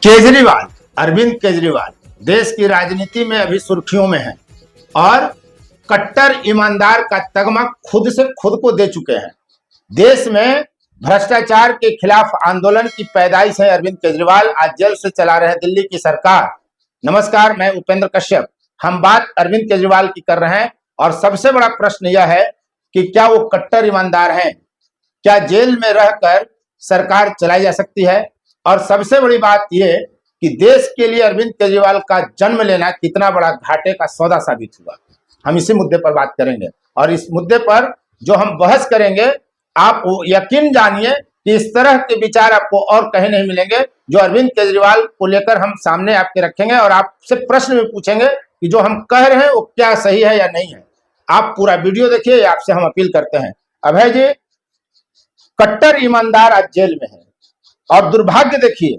केजरीवाल, अरविंद केजरीवाल देश की राजनीति में अभी सुर्खियों में हैं और कट्टर ईमानदार का तगमा खुद से खुद को दे चुके हैं। देश में भ्रष्टाचार के खिलाफ आंदोलन की पैदाइश है अरविंद केजरीवाल, आज जेल से चला रहे दिल्ली की सरकार। नमस्कार, मैं उपेंद्र कश्यप। हम बात अरविंद केजरीवाल की कर रहे हैं और सबसे बड़ा प्रश्न यह है कि क्या वो कट्टर ईमानदार हैं? क्या जेल में रहकर सरकार चलाई जा सकती है? और सबसे बड़ी बात यह कि देश के लिए अरविंद केजरीवाल का जन्म लेना कितना बड़ा घाटे का सौदा साबित हुआ। हम इसी मुद्दे पर बात करेंगे और इस मुद्दे पर जो हम बहस करेंगे, आप यकीन जानिए कि इस तरह के विचार आपको और कहीं नहीं मिलेंगे जो अरविंद केजरीवाल को लेकर हम सामने आपके रखेंगे और आपसे प्रश्न भी पूछेंगे कि जो हम कह रहे हैं वो क्या सही है या नहीं है। आप पूरा वीडियो देखिए, आपसे हम अपील करते हैं। अभय जी, कट्टर ईमानदार आज जेल में है और दुर्भाग्य देखिए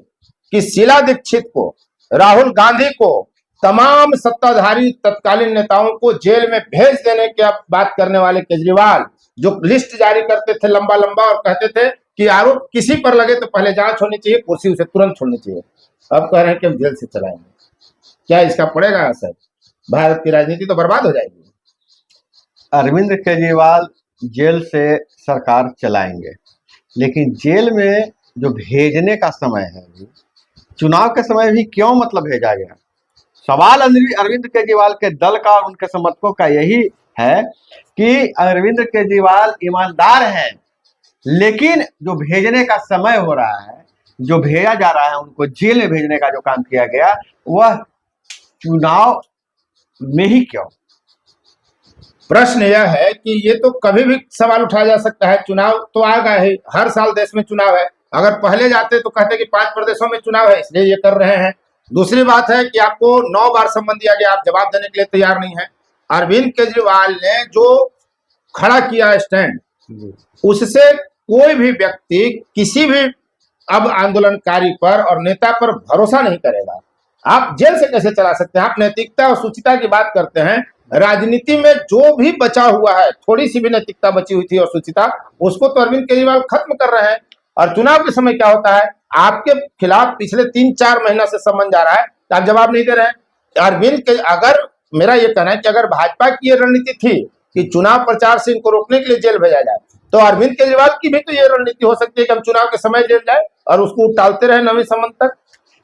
कि शीला दीक्षित को, राहुल गांधी को, तमाम सत्ताधारी तत्कालीन नेताओं को जेल में भेज देने की बात करने वाले केजरीवाल, जो लिस्ट जारी करते थे लंबा लंबा और कहते थे कि आरोप किसी पर लगे तो पहले जांच होनी चाहिए, कुर्सी उसे तुरंत छोड़नी चाहिए, अब कह रहे हैं कि हम जेल से चलाएंगे। क्या इसका पड़ेगा असर? भारत की राजनीति तो बर्बाद हो जाएगी। अरविंद केजरीवाल जेल से सरकार चलाएंगे, लेकिन जेल में जो भेजने का समय है, चुनाव के समय भी क्यों मतलब भेजा गया? सवाल अरविंद केजरीवाल के दल का और उनके समर्थकों का यही है कि अरविंद केजरीवाल ईमानदार हैं, लेकिन जो भेजने का समय हो रहा है, जो भेजा जा रहा है, उनको जेल में भेजने का जो काम किया गया, वह चुनाव में ही क्यों? प्रश्न यह है कि ये तो कभी भी सवाल उठाया जा सकता है। चुनाव तो आ गए है, हर साल देश में चुनाव है। अगर पहले जाते तो कहते कि 5 प्रदेशों में चुनाव है इसलिए ये कर रहे हैं। दूसरी बात है कि आपको 9 बार सम्मन दिया गया, आप जवाब देने के लिए तैयार नहीं है। अरविंद केजरीवाल ने जो खड़ा किया स्टैंड, उससे कोई भी व्यक्ति किसी भी अब आंदोलनकारी पर और नेता पर भरोसा नहीं करेगा। आप जेल से कैसे चला सकते हैं? आप नैतिकता और शुचिता की बात करते हैं। राजनीति में जो भी बचा हुआ है, थोड़ी सी भी नैतिकता बची हुई थी और शुचिता, उसको तो अरविंद केजरीवाल खत्म कर रहे हैं। और चुनाव के समय क्या होता है, आपके खिलाफ पिछले 3-4 महीना से सम्मन जा रहा है तो आप जवाब नहीं दे रहे हैं। अरविंद के अगर मेरा ये कहना है कि अगर भाजपा की ये रणनीति थी कि चुनाव प्रचार से इनको रोकने के लिए जेल भेजा जाए, तो अरविंद केजरीवाल की भी तो ये रणनीति हो सकती है कि हम चुनाव के समय जेल जाए और उसको टालते रहे नवीं सम्मन तक।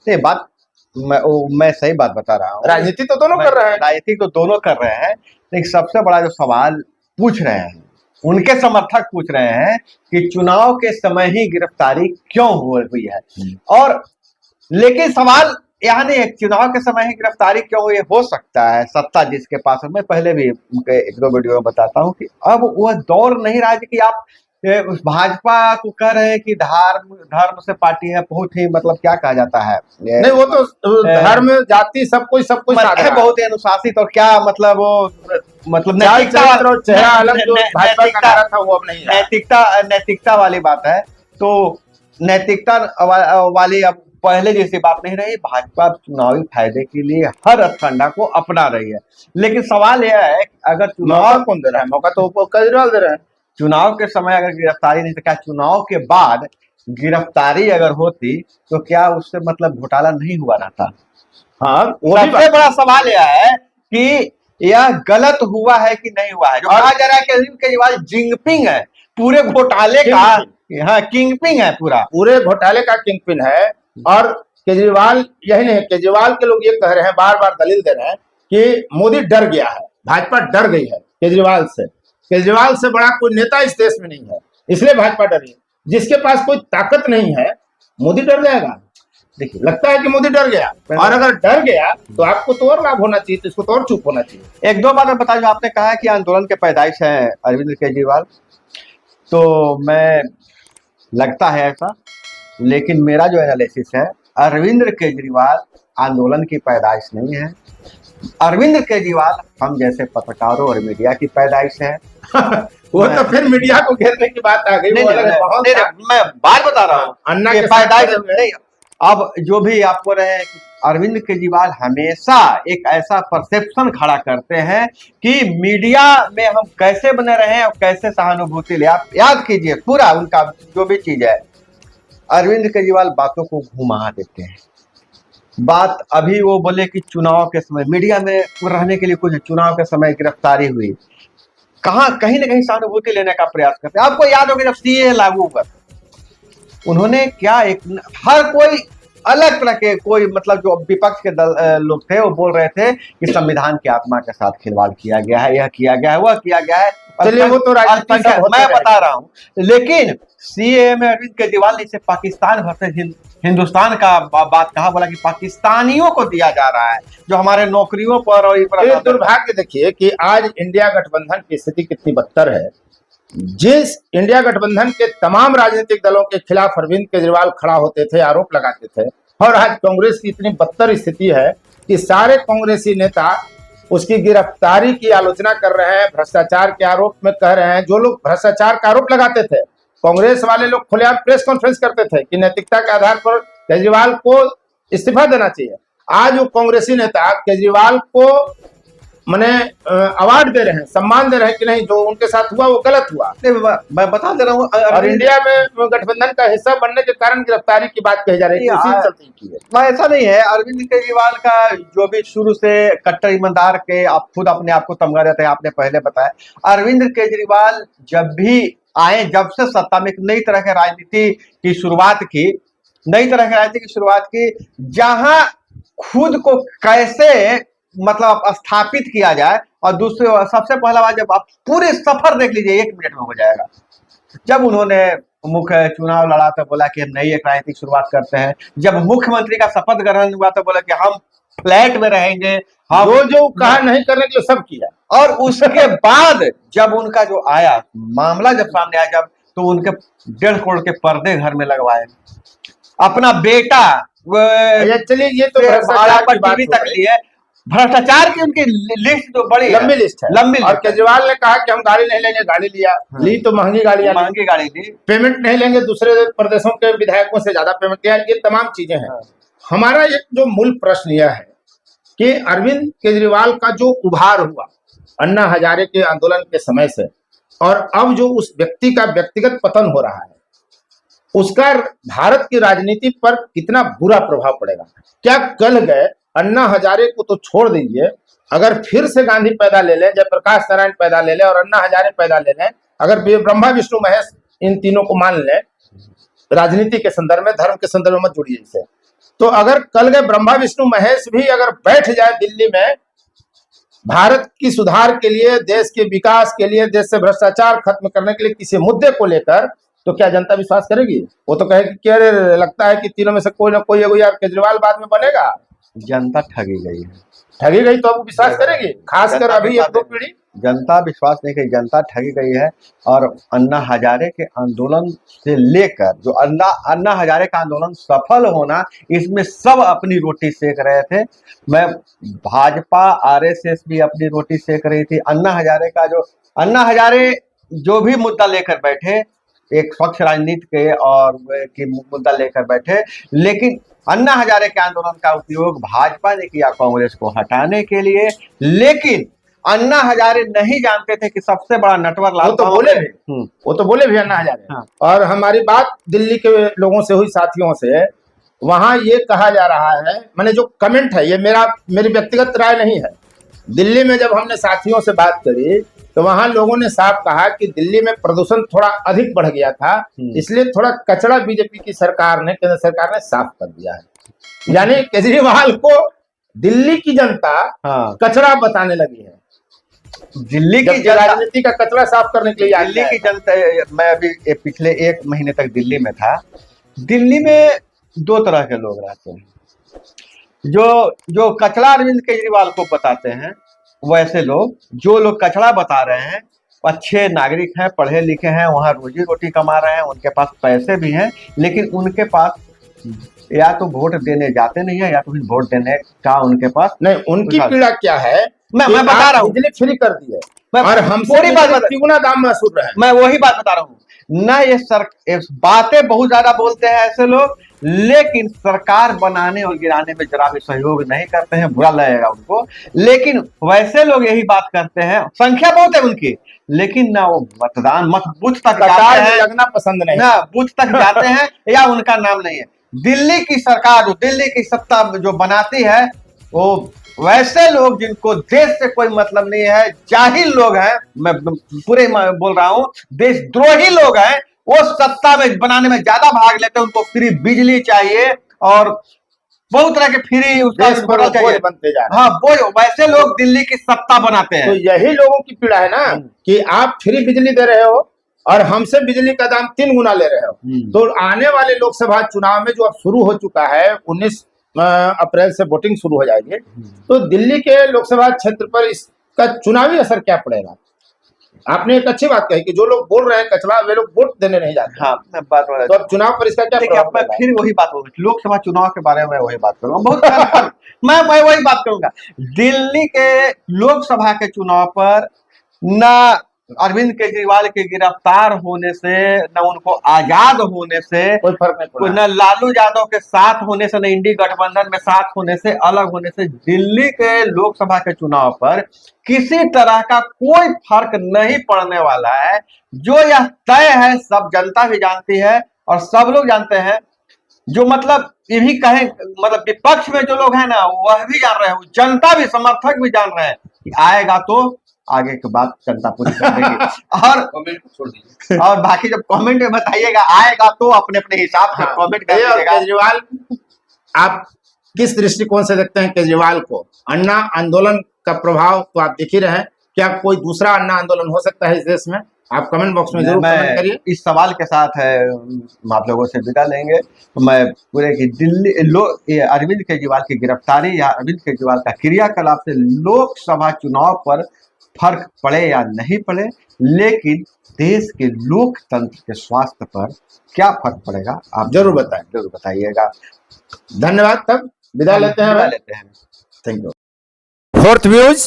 ये बात मैं सही बात बता रहा हूँ। राजनीति तो दोनों कर रहे हैं, राजनीति तो दोनों कर रहे हैं, लेकिन सबसे बड़ा जो सवाल पूछ रहे हैं, उनके समर्थक पूछ रहे हैं कि चुनाव के समय ही गिरफ्तारी क्यों हुई है। और लेकिन सवाल यहाँ नहीं है चुनाव के समय ही गिरफ्तारी क्यों हुई। हो सकता है सत्ता जिसके पास है, मैं पहले भी उनके 1-2 वीडियो में बताता हूँ कि अब वह दौर नहीं रहा कि आप भाजपा को कह रहे हैं कि धर्म से पार्टी है, बहुत ही मतलब क्या कहा जाता है, नहीं वो तो धर्म जाति सब कुछ बहुत ही अनुशासित और क्या मतलब वो मतलब चेहरा अलग जो भाजपा का नारा था वो अब नहीं है। नैतिकता वाली बात है, तो नैतिकता वाली अब पहले जैसी बात नहीं रही। भाजपा चुनावी फायदे के लिए हर हथकंडा को अपना रही है, लेकिन सवाल यह है कि अगर चुनाव कौन दे रहा है? मौका तो केजरीवाल दे रहे हैं। चुनाव के समय अगर गिरफ्तारी नहीं, तो क्या चुनाव के बाद गिरफ्तारी अगर होती तो क्या उससे मतलब घोटाला नहीं हुआ रहता? हाँ, सबसे बड़ा सवाल यह है कि यह गलत हुआ है कि नहीं हुआ है। जो कहा जा रहा है कि अरविंद केजरीवाल जिंगपिंग है पूरे घोटाले का, हाँ किंगपिन है, पूरे घोटाले का किंगपिन है। और केजरीवाल यही नहीं, केजरीवाल के लोग ये कह रहे हैं, बार बार दलील दे रहे हैं कि मोदी डर गया है, भाजपा डर गई है केजरीवाल से। केजरीवाल से बड़ा कोई नेता इस देश में नहीं है, इसलिए भाजपा डरी। जिसके पास कोई ताकत नहीं है, मोदी डर जाएगा। देखिए, लगता है कि मोदी डर गया, और अगर डर गया तो आपको तो और लाभ होना चाहिए, तो इसको तो और चुप होना चाहिए। 1-2 बार मैं बता दूं, आपने कहा कि आंदोलन के पैदाइश है अरविंद केजरीवाल, तो मैं लगता है ऐसा, लेकिन मेरा जो एनालिसिस है, अरविंद केजरीवाल आंदोलन की पैदाइश नहीं है। अरविंद केजरीवाल हम जैसे पत्रकारों और मीडिया की पैदाइश है। वो तो फिर मीडिया को घेरने की बात आ गई। मैं बात बता रहा हूँ, अन्ना के पैदाइश नहीं। अब जो भी आपको रहे, अरविंद केजरीवाल हमेशा एक ऐसा परसेप्शन खड़ा करते हैं कि मीडिया में हम कैसे बने रहे और कैसे सहानुभूति ले। आप याद कीजिए पूरा उनका जो भी चीज है, अरविंद केजरीवाल बातों को घुमा देते हैं। बात अभी वो बोले कि चुनाव के समय मीडिया में रहने के लिए कुछ चुनाव के समय गिरफ्तारी हुई, कहीं ना कहीं सहानुभूति लेने का प्रयास करते हैं। आपको याद होगा जब सीए लागू हुआ, उन्होंने क्या एक हर कोई अलग तरह के कोई मतलब जो विपक्ष के लोग थे वो बोल रहे थे कि संविधान की आत्मा के साथ खिलवाड़ किया गया है, यह किया गया है, वह किया गया है। चलिए वो तो राजनीति सब होते मैं रहे। बता रहा हूँ, लेकिन सीए में अरविंद केजरीवाल ने इसे पाकिस्तान वर्सेस हिंदुस्तान का बात कहा, बोला कि पाकिस्तानियों को दिया जा रहा है जो हमारे नौकरियों पर और ये दुर्भाग्य देखिए कि आज इंडिया गठबंधन की स्थिति कितनी बदतर है। जिस इंडिया गठबंधन के तमाम राजनीतिक दलों के खिलाफ अरविंद केजरीवाल खड़ा होते थे, आरोप लगाते थे, और आज कांग्रेस की इतनी बदतर स्थिति है कि सारे कांग्रेसी नेता उसकी गिरफ्तारी की आलोचना कर रहे हैं, भ्रष्टाचार के आरोप में कह रहे हैं। जो लोग भ्रष्टाचार का आरोप लगाते थे, कांग्रेस वाले लोग खुलेआम प्रेस कॉन्फ्रेंस करते थे कि नैतिकता के आधार पर केजरीवाल को इस्तीफा देना चाहिए। आज वो कांग्रेसी नेता केजरीवाल को मैंने अवार्ड दे रहे हैं, सम्मान दे रहे हैं कि नहीं, जो उनके साथ हुआ वो गलत हुआ। मैं बता दे रहा हूँ, और इंडिया में गठबंधन का हिस्सा बनने के कारण गिरफ्तारी की बात कही जा रही है, उसी चलती की है। ऐसा नहीं है। अरविंद केजरीवाल का जो भी शुरू से कट्टर ईमानदार के, आप खुद अपने आप को तमगा देते हैं, आपने पहले बताया। अरविंद केजरीवाल जब भी आए, जब से सत्ता में एक नई तरह की राजनीति की शुरुआत की, जहां खुद को कैसे मतलब स्थापित किया जाए। और दूसरे सबसे पहला बात, जब आप पूरे सफर देख लीजिए 1 मिनट में हो जाएगा। जब उन्होंने मुख्य चुनाव लड़ा तो बोला कि हम नई एक राजनीतिक शुरुआत करते हैं। जब मुख्यमंत्री का शपथ ग्रहण हुआ तो बोला कि हम फ्लैट में रहेंगे, हम जो कहा नहीं करने के लिए सब किया। और उसके बाद जब उनका जो आया मामला, जब सामने आया, जब तो उनके 1.5 करोड़ के पर्दे घर में लगवाए, अपना बेटा चलिए ये तो भ्रष्टाचार की बात टीवी तक लिए, भ्रष्टाचार की उनकी लिस्ट जो बड़ी लंबी लिस्ट है, लंबी। और केजरीवाल ने कहा कि हम गाड़ी नहीं लेंगे, गाड़ी लिया। ली तो महंगी गाड़ी ली। पेमेंट नहीं लेंगे, दूसरे प्रदेशों के विधायकों से ज्यादा पेमेंट किया। ये तमाम चीजें हैं। हमारा एक जो मूल प्रश्न यह है कि अरविंद केजरीवाल का जो उभार हुआ अन्ना हजारे के आंदोलन के समय से, और अब जो उस व्यक्ति का व्यक्तिगत पतन हो रहा है, उसका भारत की राजनीति पर कितना बुरा प्रभाव पड़ेगा। क्या कल गए अन्ना हजारे को तो छोड़ दीजिए, अगर फिर से गांधी पैदा ले लें, जयप्रकाश नारायण पैदा ले लें और अन्ना हजारे पैदा ले लें, अगर ब्रह्मा विष्णु महेश इन तीनों को मान लें, राजनीति के संदर्भ में, धर्म के संदर्भ में मत जुड़िए इसे, तो अगर कल गए ब्रह्मा विष्णु महेश भी अगर बैठ जाए दिल्ली में भारत की सुधार के लिए, देश के विकास के लिए, देश से भ्रष्टाचार खत्म करने के लिए किसी मुद्दे को लेकर, तो क्या जनता विश्वास करेगी? वो तो कहेगी कि अरे लगता है कि तीनों में से कोई ना कोई एगो यार केजरीवाल बाद में बनेगा। जनता ठगी गई है, ठगी गई तो अब विश्वास करेगी, खासकर अभी 1-2 पीढ़ी। जनता विश्वास नहीं करी, जनता ठगी गई है। और अन्ना हजारे के आंदोलन से लेकर जो अन्ना हजारे का आंदोलन सफल होना, इसमें सब अपनी रोटी सेक रहे थे। मैं भाजपा आरएसएस भी अपनी रोटी सेक रही थी। अन्ना हजारे जो भी मुद्दा लेकर बैठे, एक स्वच्छ राजनीति के और की मुद्दा लेकर बैठे, लेकिन अन्ना हजारे के आंदोलन का उपयोग भाजपा ने किया कांग्रेस को हटाने के लिए। लेकिन अन्ना हजारे नहीं जानते थे कि सबसे बड़ा नटवर लाल, वो तो बोले भी अन्ना हजारे। हाँ। और हमारी बात दिल्ली के लोगों से हुई, साथियों से, वहां ये कहा जा रहा है, मैंने जो कमेंट है, ये मेरी व्यक्तिगत राय नहीं है। दिल्ली में जब हमने साथियों से बात करी तो वहां लोगों ने साफ कहा कि दिल्ली में प्रदूषण थोड़ा अधिक बढ़ गया था, इसलिए थोड़ा कचरा बीजेपी की सरकार ने, केंद्र सरकार ने साफ कर दिया है। यानी केजरीवाल को दिल्ली की जनता कचरा बताने लगी है। दिल्ली की राजनीति का कचरा साफ करने के लिए दिल्ली की जनता, मैं अभी पिछले 1 महीने तक दिल्ली में था। दिल्ली में 2 तरह के लोग रहते हैं, जो कचरा अरविंद केजरीवाल को बताते हैं, वैसे लोग, जो लोग कचरा बता रहे हैं, अच्छे नागरिक हैं, पढ़े लिखे हैं, वहां रोजी रोटी कमा रहे हैं, उनके पास पैसे भी हैं, लेकिन उनके पास या तो वोट देने जाते नहीं है, या तो फिर वोट देने का उनके पास नहीं। उनकी पीड़ा क्या है, मैं बता रहा हूँ, बिजली फ्री कर दी है और हम पूरी बात तिगुना दाम में सुन रहे हैं। मैं वही बात बता रहा हूँ ना। ये बातें बहुत ज्यादा बोलते हैं ऐसे लोग, लेकिन सरकार बनाने और गिराने में जरा भी सहयोग नहीं करते हैं, बुरा लगेगा उनको। लेकिन वैसे लोग यही बात करते हैं, संख्या बहुत है उनकी, लेकिन ना वो बूथ तक जाते हैं, लगना पसंद नहीं, ना बूथ तक जाते हैं, या उनका नाम नहीं है। दिल्ली की सरकार, जो दिल्ली की सत्ता जो बनाती है, वो वैसे लोग जिनको देश से कोई मतलब नहीं है, जाहिल लोग हैं, मैं पूरे बोल रहा हूं, देशद्रोही लोग हैं, वो सत्ता में बनाने में ज्यादा भाग लेते हैं। उनको फ्री बिजली चाहिए और बहुत तरह के फ्री उसका देश पर चाहिए। बोझ बनते जा रहे हैं। हाँ, वो वैसे लोग दिल्ली की सत्ता बनाते हैं। तो यही लोगों की पीड़ा है ना कि आप फ्री बिजली दे रहे हो और हमसे बिजली का दाम 3 गुना ले रहे हो। तो आने वाले लोकसभा चुनाव में जो अब शुरू हो चुका है, 19 अप्रैल से वोटिंग शुरू हो जाएगी, तो दिल्ली के लोकसभा क्षेत्र पर इसका चुनावी असर क्या पड़ेगा? आपने एक अच्छी बात कही कि जो लोग बोल रहे हैं कचरा, वे लोग वोट देने नहीं जाते। हाँ, मैं बात हो रहा है। तो अब चुनाव पर इसका क्या प्रभाव मैं पड़ेगा? फिर वही बात होगी, लोकसभा चुनाव के बारे में वही बात करूंगा। बहुत मैं वही बात करूंगा। दिल्ली के लोकसभा के चुनाव पर ना अरविंद केजरीवाल के गिरफ्तार होने से, न उनको आजाद होने से कोई फर्क नहीं पड़ा। न लालू यादव के साथ होने से, न इंडी गठबंधन में साथ होने से, अलग होने से दिल्ली के लोकसभा के चुनाव पर किसी तरह का कोई फर्क नहीं पड़ने वाला है। जो यह तय है, सब जनता भी जानती है और सब लोग जानते हैं। जो मतलब ये भी कहें, मतलब विपक्ष में जो लोग हैं ना, वह भी जान रहे हैं, जनता भी, समर्थक भी जान रहे हैं कि आएगा तो आगे की बात जनता पूरी कर देगी। और कमेंट छोड़ दीजिए, और बाकी जब कमेंट में बताइएगा, आएगा तो अपने अपने हिसाब से कमेंट कर दीजिएगा। केजरीवाल, आप किस दृष्टिकोण से देखते हैं केजरीवाल को? अन्ना आंदोलन का प्रभाव तो आप देख ही रहे हैं, क्या कोई दूसरा अन्ना आंदोलन हो सकता है इस देश में? आप कमेंट बॉक्स में जरूर कमेंट करिए। इस सवाल के साथ है आप लोगों से विदा लेंगे। तो मैं पूरे की दिल्ली अरविंद केजरीवाल की गिरफ्तारी या अरविंद केजरीवाल का क्रियाकलाप से लोकसभा चुनाव पर फर्क पड़े या नहीं पड़े, लेकिन देश के लोकतंत्र के स्वास्थ्य पर क्या फर्क पड़ेगा आप जरूर बताएं, जरूर बताइएगा। धन्यवाद। तब विदा लेते हैं। Thank you. फोर्थ व्यूज,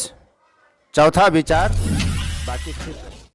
चौथा विचार, बाकी